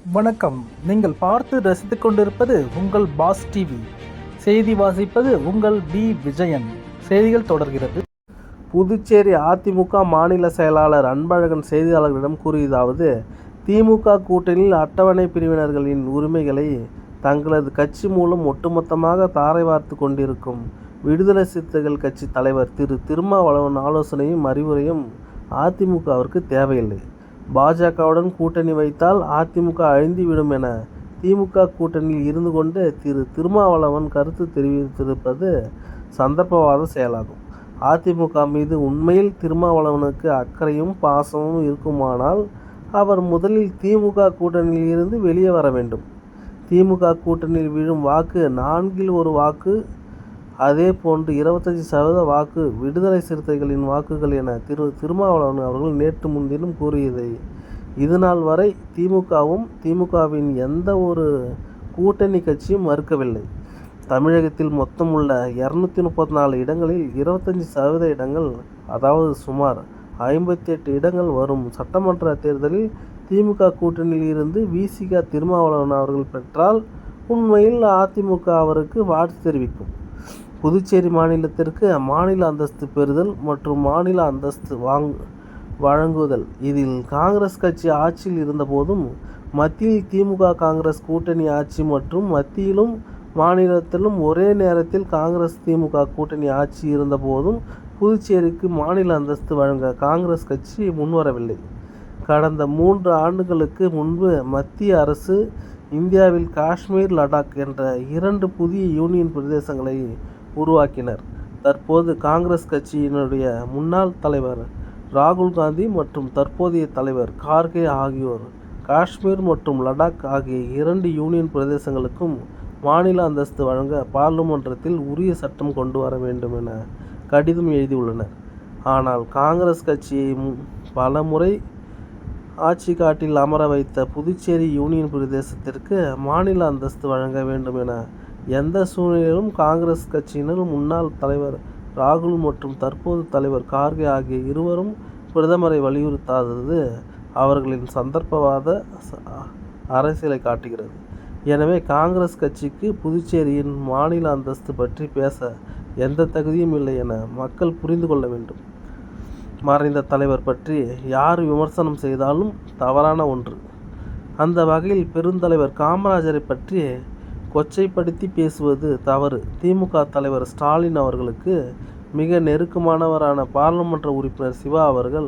வணக்கம். நீங்கள் பார்த்து ரசித்துக் கொண்டிருப்பது உங்கள் பாஸ் டிவி. செய்தி வாசிப்பது உங்கள் பி விஜயன். செய்திகள் தொடர்கிறது. புதுச்சேரி அதிமுக மாநில செயலாளர் அன்பழகன் செய்தியாளர்களிடம் கூறியதாவது: திமுக கூட்டணியில் அட்டவணை பிரிவினர்களின் உரிமைகளை தங்களது கட்சி மூலம் ஒட்டுமொத்தமாக தாரை வார்த்து கொண்டிருக்கும் விடுதலை சிறுத்தைகள் கட்சி தலைவர் திரு திருமாவளவன் ஆலோசனையும் அறிவுரையும் அதிமுகவிற்கு தேவையில்லை. பாஜகவுடன் கூட்டணி வைத்தால் அதிமுக அழிந்துவிடும் என திமுக கூட்டணியில் இருந்து கொண்டு திரு திருமாவளவன் கருத்து தெரிவித்திருப்பது சந்தர்ப்பவாத செயலாகும். அதிமுக மீது உண்மையில் திருமாவளவனுக்கு அக்கறையும் பாசமும் இருக்குமானால் அவர் முதலில் திமுக கூட்டணியில் இருந்து வெளியே வர வேண்டும். திமுக கூட்டணியில் விழும் வாக்கு 4/1 வாக்கு, அதே போன்று 25% வாக்கு விடுதலை சிறுத்தைகளின் வாக்குகள் என திருமாவளவன் அவர்கள் நேற்று முன்தினம் கூறியதை இதுநாள் வரை திமுகவும் திமுகவின் எந்த ஒரு கூட்டணி கட்சியும் மறுக்கவில்லை. தமிழகத்தில் மொத்தம் உள்ள 234 இடங்களில் 25% இடங்கள், அதாவது சுமார் 58 இடங்கள் வரும் சட்டமன்ற தேர்தலில் திமுக கூட்டணியில் இருந்து விசிக திருமாவளவன் அவர்கள் பெற்றால் உண்மையில் அதிமுக அவருக்கு வாழ்த்து தெரிவிக்கும். புதுச்சேரி மாநிலத்திற்கு மாநில அந்தஸ்து பெறுதல் மற்றும் மாநில அந்தஸ்து வழங்குதல், இதில் காங்கிரஸ் கட்சி ஆட்சியில் இருந்தபோதும் மத்தியில் திமுக காங்கிரஸ் கூட்டணி ஆட்சி மற்றும் மத்தியிலும் மாநிலத்திலும் ஒரே நேரத்தில் காங்கிரஸ் திமுக கூட்டணி ஆட்சி இருந்தபோதும் புதுச்சேரிக்கு மாநில அந்தஸ்து வழங்க காங்கிரஸ் கட்சி முன்வரவில்லை. கடந்த 3 ஆண்டுகளுக்கு முன்பு மத்திய அரசு இந்தியாவில் காஷ்மீர், லடாக் என்ற 2 புதிய யூனியன் பிரதேசங்களை உருவாக்கினர். தற்போது காங்கிரஸ் கட்சியினுடைய முன்னாள் தலைவர் ராகுல் காந்தி மற்றும் தற்போதைய தலைவர் கார்கே ஆகியோர் காஷ்மீர் மற்றும் லடாக் ஆகிய 2 யூனியன் பிரதேசங்களுக்கும் மாநில அந்தஸ்து வழங்க பார்லிமென்றத்தில் உரிய சட்டம் கொண்டு வர வேண்டும் என கடிதம் எழுதியுள்ளனர். ஆனால் காங்கிரஸ் கட்சியை பல முறை ஆட்சி காட்டில் அமர வைத்த புதுச்சேரி யூனியன் பிரதேசத்திற்கு மாநில அந்தஸ்து வழங்க வேண்டும் என எந்த சூழ்நிலையிலும் காங்கிரஸ் கட்சியினர் முன்னாள் தலைவர் ராகுல் மற்றும் தற்போது தலைவர் கார்கே ஆகிய இருவரும் பிரதமரை வலியுறுத்தாதது அவர்களின் சந்தர்ப்பவாத அரசியலை காட்டுகிறது. எனவே காங்கிரஸ் கட்சிக்கு புதுச்சேரியின் மாநில அந்தஸ்து பற்றி பேச எந்த தகுதியும் இல்லை என மக்கள் புரிந்து கொள்ள வேண்டும். மறைந்த தலைவர் பற்றி யார் விமர்சனம் செய்தாலும் தவறான ஒன்று. அந்த வகையில் பெருந்தலைவர் காமராஜரை பற்றி கொச்சைப்படுத்தி பேசுவது தவறு. திமுக தலைவர் ஸ்டாலின் அவர்களுக்கு மிக நெருக்கமானவரான பாராளுமன்ற உறுப்பினர் சிவா அவர்கள்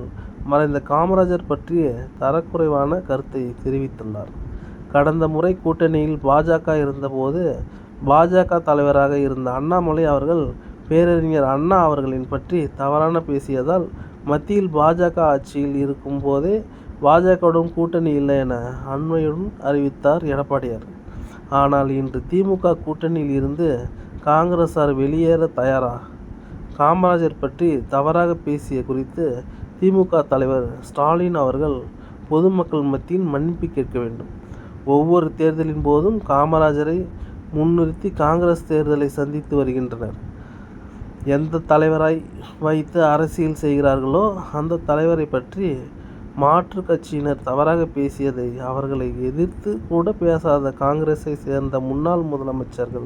மறைந்த காமராஜர் பற்றி தரக்குறைவான கருத்தை தெரிவித்துள்ளார். கடந்த முறை கூட்டணியில் பாஜக இருந்தபோது பாஜக தலைவராக இருந்த அண்ணாமலை அவர்கள் பேரறிஞர் அண்ணா அவர்களின் பற்றி தவறான பேசியதால் மத்தியில் பாஜக ஆட்சியில் இருக்கும் போதே பாஜகவுடன் கூட்டணி இல்லை என அண்மையுடன் அறிவித்தார் எடப்பாடியார். ஆனால் இன்று திமுக கூட்டணியில் இருந்து காங்கிரசார் வெளியேற தயாரா? காமராஜர் பற்றி தவறாக பேசிய குறித்து திமுக தலைவர் ஸ்டாலின் அவர்கள் பொதுமக்கள் மத்தியில் மன்னிப்பு கேட்க வேண்டும். ஒவ்வொரு தேர்தலின் போதும் காமராஜரை முன்னிறுத்தி காங்கிரஸ் தேர்தலை சந்தித்து வருகின்றனர். எந்த தலைவராய் வைத்து அரசியல் செய்கிறார்களோ அந்த தலைவரை பற்றி மாற்று கட்சியினர் தவறாக பேசியதை அவர்களை எதிர்த்து கூட பேசாத காங்கிரஸை சேர்ந்த முன்னாள் முதலமைச்சர்கள்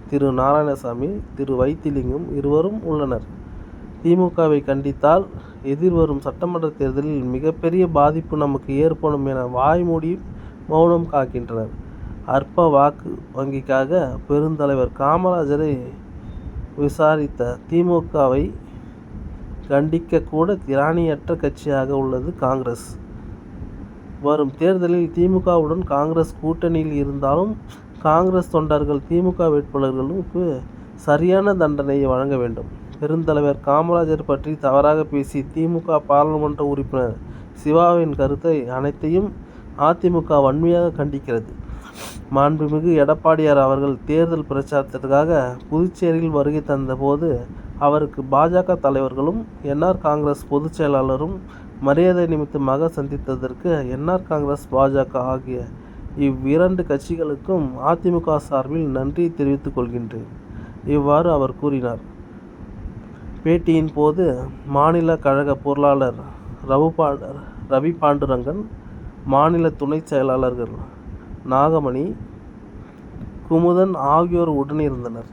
திரு நாராயணசாமி, திரு வைத்திலிங்கம் இருவரும் உள்ளனர். திமுகவை கண்டித்தால் எதிர்வரும் சட்டமன்ற தேர்தலில் மிகப்பெரிய பாதிப்பு நமக்கு ஏற்படும் என வாய்மூடி மௌனம் காக்கின்றனர். அற்ப வாக்கு வங்கிக்காக பெருந்தலைவர் காமராஜரை விசாரித்த திமுகவை கண்டிக்க கூட திராணியற்ற கட்சியாக உள்ளது காங்கிரஸ். வரும் தேர்தலில் திமுகவுடன் காங்கிரஸ் கூட்டணியில் இருந்தாலும் காங்கிரஸ் தொண்டர்கள் திமுக வேட்பாளர்களுக்கு சரியான தண்டனையை வழங்க வேண்டும். பெருந்தலைவர் காமராஜர் பற்றி தவறாக பேசி திமுக பாராளுமன்ற உறுப்பினர் சிவாவின் கருத்தை அனைத்தையும் அதிமுக வன்மையாக கண்டிக்கிறது. மாண்புமிகு எடப்பாடியார் அவர்கள் தேர்தல் பிரச்சாரத்திற்காக புதுச்சேரியில் வருகை தந்தபோது அவருக்கு பாஜக தலைவர்களும் என்ஆர் காங்கிரஸ் பொதுச் செயலாளரும் மரியாதை நிமித்தமாக சந்தித்ததற்கு என்ஆர் காங்கிரஸ், பாஜக ஆகிய இவ்விரண்டு கட்சிகளுக்கும் அதிமுக சார்பில் நன்றி தெரிவித்துக் கொள்கின்றேன். இவ்வாறு அவர் கூறினார். பேட்டியின் போது மாநில கழக பொருளாளர் ரவி பாண்டுரங்கன், மாநில துணை செயலாளர்கள் நாகமணி, குமுதன் ஆகியோர் உடனிருந்தனர்.